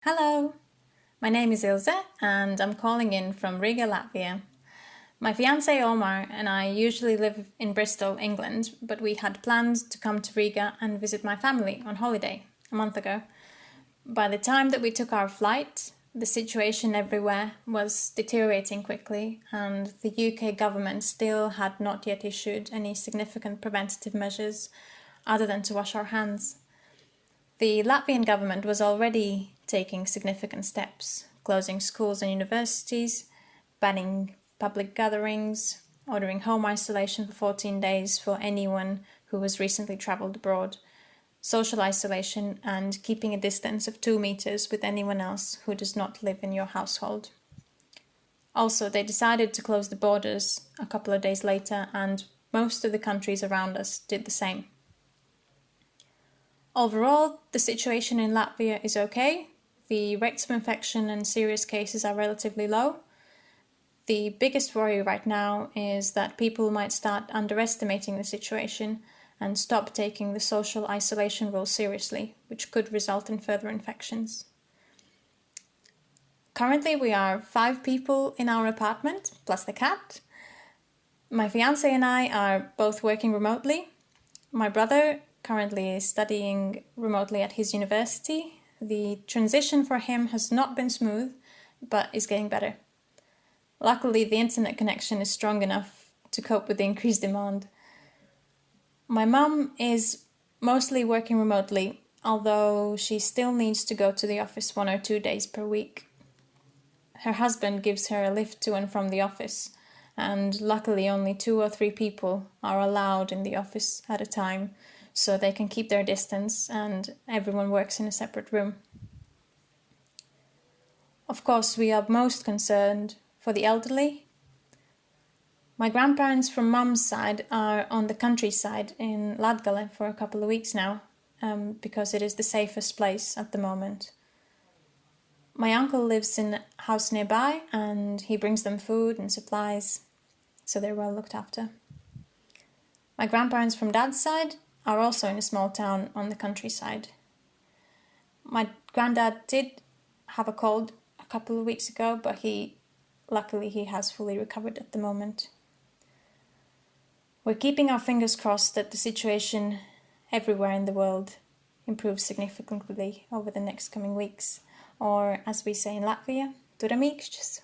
Hello, my name is Ilze and I'm calling in from Riga, Latvia. My fiancé Omar and I usually live in Bristol, England, but we had planned to come to Riga and visit my family on holiday a month ago. By the time that we took our flight, the situation everywhere was deteriorating quickly and the UK government still had not yet issued any significant preventative measures other than to wash our hands. The Latvian government was already taking significant steps, closing schools and universities, banning public gatherings, ordering home isolation for 14 days for anyone who has recently travelled abroad, social isolation and keeping a distance of 2 meters with anyone else who does not live in your household. Also, they decided to close the borders a couple of days later, and most of the countries around us did the same. Overall, the situation in Latvia is okay. The rates of infection and serious cases are relatively low. The biggest worry right now is that people might start underestimating the situation and stop taking the social isolation rules seriously, which could result in further infections. Currently, we are 5 people in our apartment, plus the cat. My fiancé and I are both working remotely. My brother currently is studying remotely at his university. The transition for him has not been smooth, but is getting better. Luckily, the internet connection is strong enough to cope with the increased demand. My mum is mostly working remotely, although she still needs to go to the office 1 or 2 days per week. Her husband gives her a lift to and from the office, and luckily only 2 or 3 people are allowed in the office at a time, so they can keep their distance and everyone works in a separate room. Of course, we are most concerned for the elderly. My grandparents from mum's side are on the countryside in Latgale for a couple of weeks now, because it is the safest place at the moment. My uncle lives in a house nearby and he brings them food and supplies, so they're well looked after. My grandparents from dad's side are also in a small town on the countryside. My granddad did have a cold a couple of weeks ago, but luckily he has fully recovered at the moment. We're keeping our fingers crossed that the situation everywhere in the world improves significantly over the next coming weeks, or as we say in Latvia, turamīkšķis.